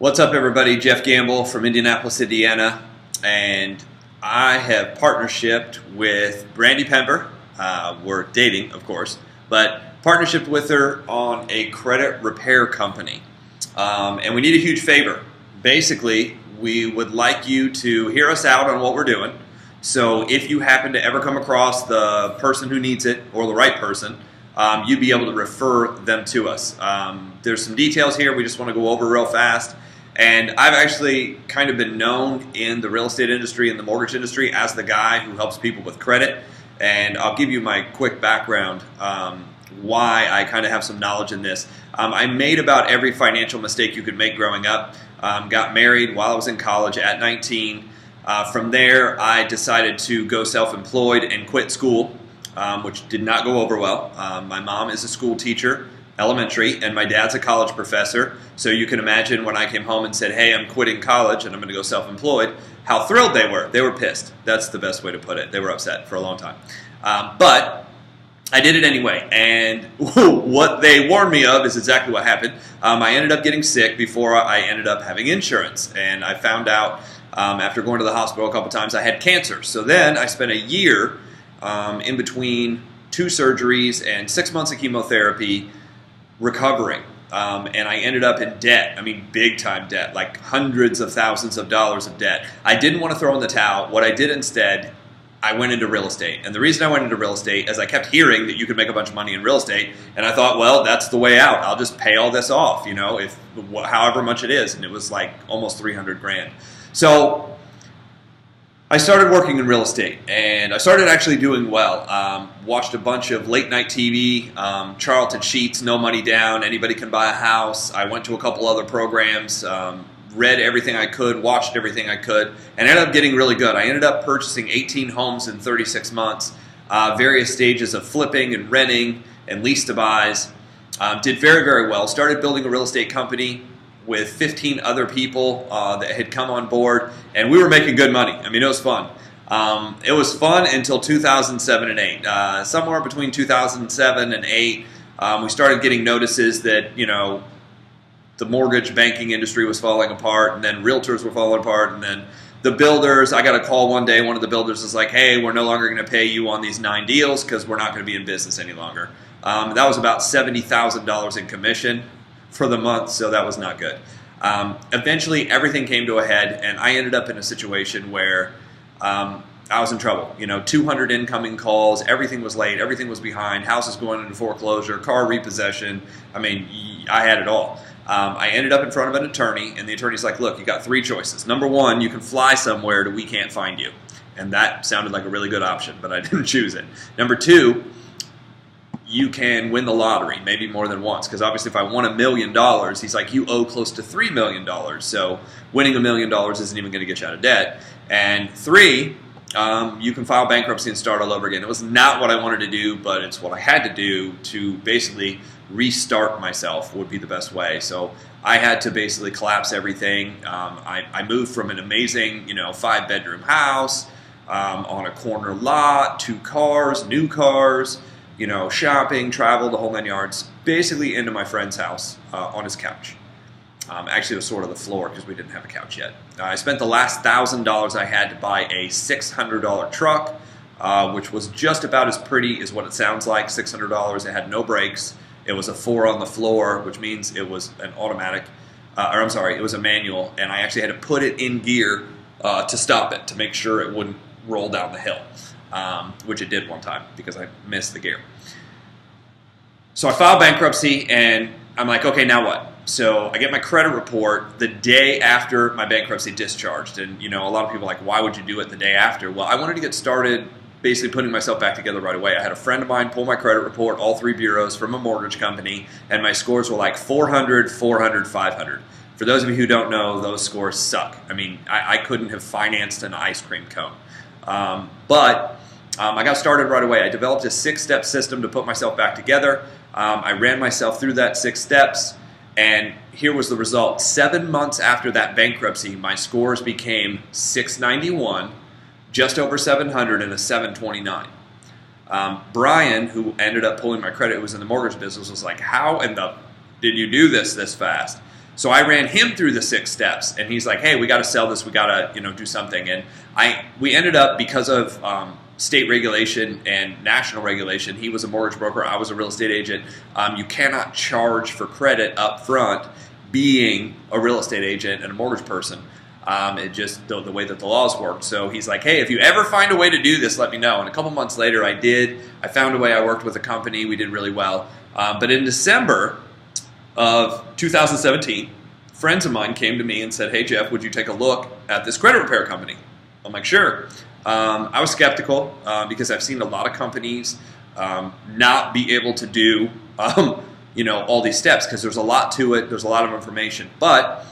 What's up, everybody? Jeff Gamble from Indianapolis, Indiana, and I have partnershiped with Brandee Pember. We're dating, of course, but partnershiped with her on a credit repair company. And we need a huge favor. Basically, we would like you to hear us out on what we're doing. So if you happen to ever come across the person who needs it or the right person, you'd be able to refer them to us. There's some details here we just want to go over real fast. And I've actually kind of been known in the real estate industry and the mortgage industry as the guy who helps people with credit. And I'll give you my quick background, why I kind of have some knowledge in this. I made about every financial mistake you could make growing up. Got married while I was in college at 19. From there, I decided to go self-employed and quit school, which did not go over well. My mom is a school teacher, elementary, and my dad's a college professor. So you can imagine when I came home and said, hey, I'm quitting college and I'm going to go self-employed, how thrilled they were. They were pissed. That's the best way to put it. They were upset for a long time. But I did it anyway. And what they warned me of is exactly what happened. I ended up getting sick before I ended up having insurance. And I found out after going to the hospital a couple times I had cancer. So then I spent a year in between 2 surgeries and 6 months of chemotherapy recovering. And I ended up in debt. I mean, big time debt, like hundreds of thousands of dollars of debt. I didn't want to throw in the towel. What I did instead, I went into real estate. And the reason I went into real estate is I kept hearing that you could make a bunch of money in real estate. And I thought, well, that's the way out. I'll just pay all this off, you know, if however much it is. And it was like almost 300 grand. So I started working in real estate, and I started actually doing well. Watched a bunch of late night TV, Charlton Sheets, No Money Down, Anybody Can Buy a House. I went to a couple other programs, read everything I could, watched everything I could, and ended up getting really good. I ended up purchasing 18 homes in 36 months, various stages of flipping and renting and lease to buys. Did very, very well. Started building a real estate company with 15 other people that had come on board, and we were making good money. I mean, it was fun. It was fun until 2007 and 8. Somewhere between 2007 and 8, we started getting notices that, you know, the mortgage banking industry was falling apart, and then realtors were falling apart, and then the builders. I got a call one day. One of the builders was like, hey, we're no longer going to pay you on these 9 deals because we're not going to be in business any longer. That was about $70,000 in commission for the month, so that was not good. Eventually, everything came to a head, and I ended up in a situation where I was in trouble. You know, 200 incoming calls, everything was late, everything was behind, houses going into foreclosure, car repossession. I mean, I had it all. I ended up in front of an attorney, and the attorney's like, look, you got 3 choices. Number 1, you can fly somewhere to we can't find you. And that sounded like a really good option, but I didn't choose it. Number 2, you can win the lottery, maybe more than once, because obviously if I won $1 million, he's like, you owe close to $3 million, so winning $1 million isn't even going to get you out of debt. And 3, you can file bankruptcy and start all over again. It was not what I wanted to do, but it's what I had to do to basically restart myself would be the best way. So I had to basically collapse everything. I moved from an amazing, 5-bedroom house on a corner lot, 2 cars, new cars, shopping, travel, the whole 9 yards, basically into my friend's house on his couch. Actually, it was sort of the floor because we didn't have a couch yet. I spent the last $1,000 I had to buy a $600 truck, which was just about as pretty as what it sounds like, $600. It had no brakes. It was a 4 on the floor, which means it was an automatic, it was a manual, and I actually had to put it in gear to stop it, to make sure it wouldn't roll down the hill. Which it did one time because I missed the gear. So I filed bankruptcy, and I'm like, okay, now what? So I get my credit report the day after my bankruptcy discharged. And, a lot of people are like, why would you do it the day after? Well, I wanted to get started basically putting myself back together right away. I had a friend of mine pull my credit report, all 3 bureaus from a mortgage company, and my scores were like 400, 400, 500. For those of you who don't know, those scores suck. I mean, I couldn't have financed an ice cream cone. But I got started right away. I developed a 6-step system to put myself back together. I ran myself through that 6 steps, and here was the result. 7 months after that bankruptcy, my scores became 691, just over 700, and a 729. Brian, who ended up pulling my credit, who was in the mortgage business, was like, how in the did you do this fast? So I ran him through the 6 steps, and he's like, hey, we got to sell this. We got to, do something. And we ended up, because of state regulation and national regulation, he was a mortgage broker, I was a real estate agent. You cannot charge for credit up front being a real estate agent and a mortgage person. It just, the way that the laws work. So he's like, hey, if you ever find a way to do this, let me know. And a couple months later, I did. I found a way. I worked with a company. We did really well. But in December of 2017, friends of mine came to me and said, hey, Jeff, would you take a look at this credit repair company? I'm like, sure. I was skeptical because I've seen a lot of companies not be able to do, all these steps, because there's a lot to it. There's a lot of information. But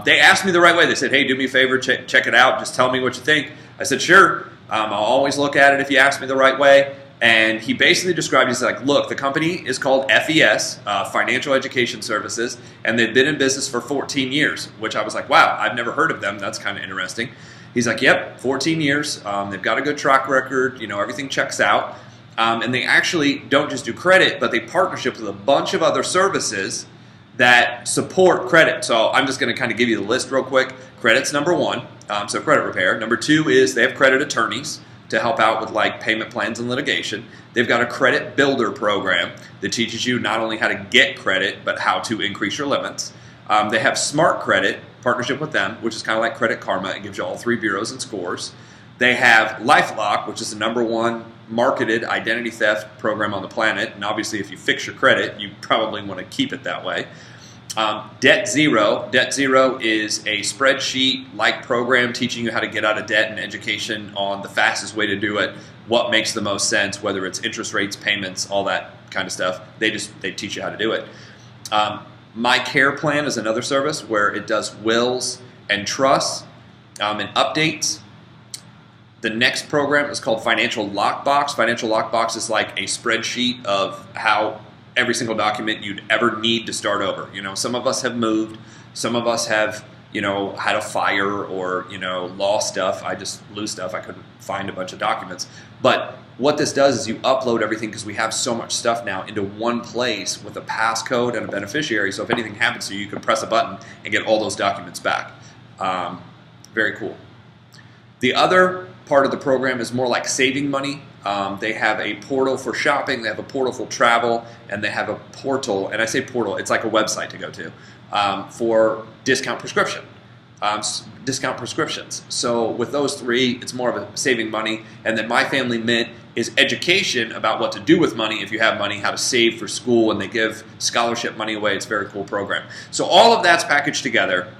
they asked me the right way. They said, hey, do me a favor, check it out. Just tell me what you think. I said, sure. I'll always look at it if you ask me the right way. And he basically described, he's like, look, the company is called FES, Financial Education Services, and they've been in business for 14 years, which I was like, wow, I've never heard of them. That's kind of interesting. He's like, yep, 14 years. They've got a good track record. Everything checks out. And they actually don't just do credit, but they partnership with a bunch of other services that support credit. So I'm just going to kind of give you the list real quick. Credit's number 1, so credit repair. Number 2 is they have credit attorneys to help out with like payment plans and litigation. They've got a credit builder program that teaches you not only how to get credit, but how to increase your limits. They have Smart Credit, partnership with them, which is kind of like Credit Karma. It gives you all 3 bureaus and scores. They have LifeLock, which is the number 1 marketed identity theft program on the planet. And obviously, if you fix your credit, you probably want to keep it that way. Debt Zero. Debt Zero is a spreadsheet-like program teaching you how to get out of debt and education on the fastest way to do it, what makes the most sense, whether it's interest rates, payments, all that kind of stuff. They teach you how to do it. My Care Plan is another service where it does wills and trusts and updates. The next program is called Financial Lockbox. Financial Lockbox is like a spreadsheet of how every single document you'd ever need to start over. Some of us have moved. Some of us have, had a fire or, lost stuff. I just lose stuff. I couldn't find a bunch of documents. But what this does is you upload everything, because we have so much stuff now, into one place with a passcode and a beneficiary. So if anything happens to you, you can press a button and get all those documents back. Very cool. The other part of the program is more like saving money. They have a portal for shopping, they have a portal for travel, and they have a portal, and I say portal, it's like a website to go to, for discount prescriptions. So with those 3, it's more of a saving money. And then My Family Mint is education about what to do with money if you have money, how to save for school, and they give scholarship money away. It's a very cool program. So all of that's packaged together.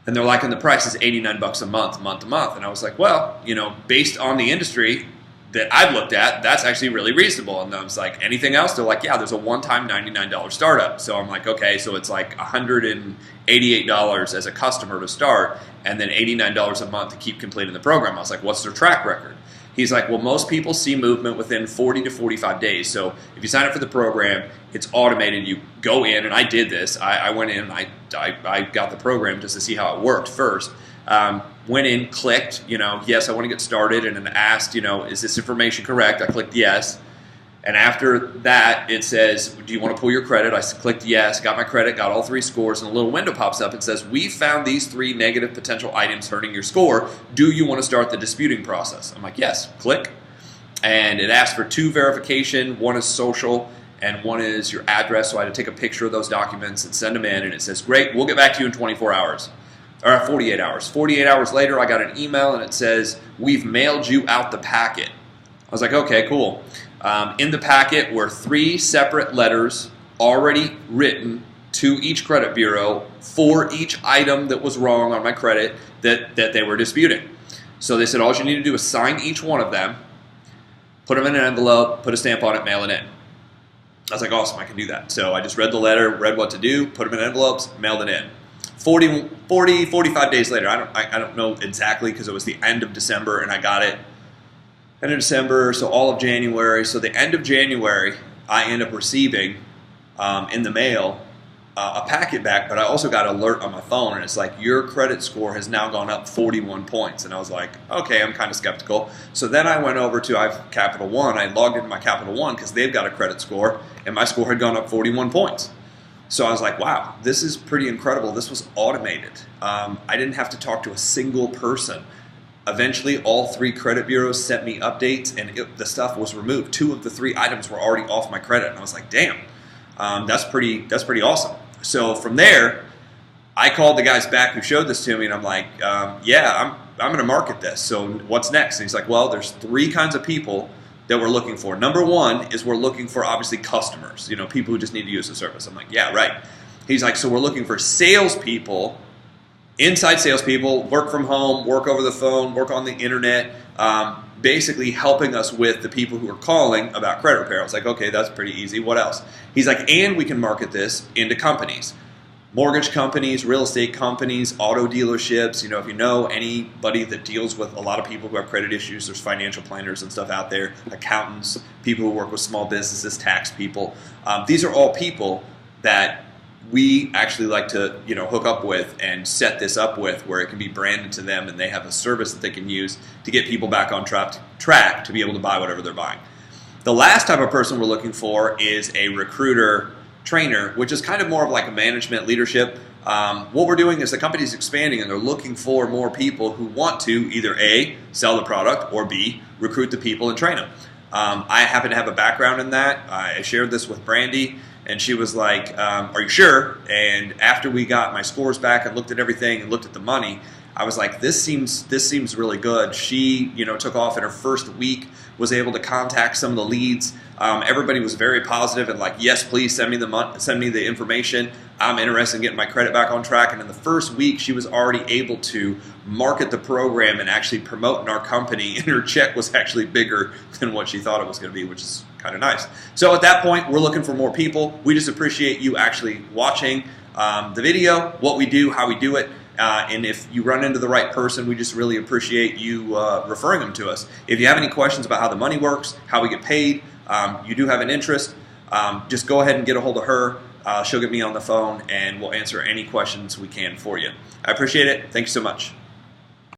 And they're like, and the price is $89 a month to month. And I was like, well, based on the industry that I've looked at, that's actually really reasonable. And I was like, anything else? They're like, yeah, there's a one-time $99 startup. So I'm like, okay, so it's like $188 as a customer to start, and then $89 a month to keep completing the program. I was like, what's their track record? He's like, well, most people see movement within 40 to 45 days. So if you sign up for the program, it's automated. You go in, and I did this. I went in, and I got the program just to see how it worked first. Went in, clicked, yes, I want to get started, and then asked, is this information correct? I clicked yes. And after that, it says, do you want to pull your credit? I clicked yes, got my credit, got all 3 scores, and a little window pops up and says, we found these 3 negative potential items hurting your score. Do you want to start the disputing process? I'm like, yes, click. And it asks for 2 verification. One is social, and one is your address. So I had to take a picture of those documents and send them in, and it says, great, we'll get back to you in 24 hours. Or 48 hours. 48 hours later, I got an email, and it says, we've mailed you out the packet. I was like, okay, cool. In the packet were 3 separate letters already written to each credit bureau for each item that was wrong on my credit that they were disputing. So they said, all you need to do is sign each one of them, put them in an envelope, put a stamp on it, mail it in. I was like, awesome, I can do that. So I just read the letter, read what to do, put them in envelopes, mailed it in. 45 days later, I don't know exactly, because it was the end of December, and I got it end of December, so all of January. So the end of January, I end up receiving in the mail a packet back, but I also got an alert on my phone, and it's like, your credit score has now gone up 41 points. And I was like, okay, I'm kind of skeptical. So then I went over to Capital One. I logged into my Capital One because they've got a credit score, and my score had gone up 41 points. So I was like, wow, this is pretty incredible. This was automated. I didn't have to talk to a single person. Eventually, all 3 credit bureaus sent me updates, and the stuff was removed. 2 of the 3 items were already off my credit, and I was like, damn, that's pretty awesome. So from there, I called the guys back who showed this to me, and I'm like, yeah, I'm going to market this. So what's next? And he's like, well, there's 3 kinds of people that we're looking for. Number 1 is we're looking for, obviously, customers, people who just need to use the service. I'm like, yeah, right. He's like, so we're looking for salespeople, inside salespeople, work from home, work over the phone, work on the internet, basically helping us with the people who are calling about credit repair. I was like, okay, that's pretty easy. What else? He's like, and we can market this into companies. Mortgage companies, real estate companies, auto dealerships. If you know anybody that deals with a lot of people who have credit issues, there's financial planners and stuff out there, accountants, people who work with small businesses, tax people. These are all people that we actually like to hook up with and set this up with, where it can be branded to them and they have a service that they can use to get people back on track to be able to buy whatever they're buying. The last type of person we're looking for is a recruiter trainer, which is kind of more of like a management leadership. What we're doing is the company's expanding and they're looking for more people who want to either A, sell the product, or B, recruit the people and train them. I happen to have a background in that. I shared this with Brandee, and she was like, are you sure? And after we got my scores back and looked at everything and looked at the money, I was like, this seems really good. She, took off in her first week, was able to contact some of the leads. Everybody was very positive and like, yes, please send me the information. I'm interested in getting my credit back on track. And in the first week, she was already able to market the program and actually promote in our company. And her check was actually bigger than what she thought it was going to be, which is kind of nice. So at that point, we're looking for more people. We just appreciate you actually watching the video, what we do, how we do it. And if you run into the right person, we just really appreciate you referring them to us. If you have any questions about how the money works, how we get paid, you do have an interest, just go ahead and get a hold of her. She'll get me on the phone, and we'll answer any questions we can for you. I appreciate it. Thank you so much.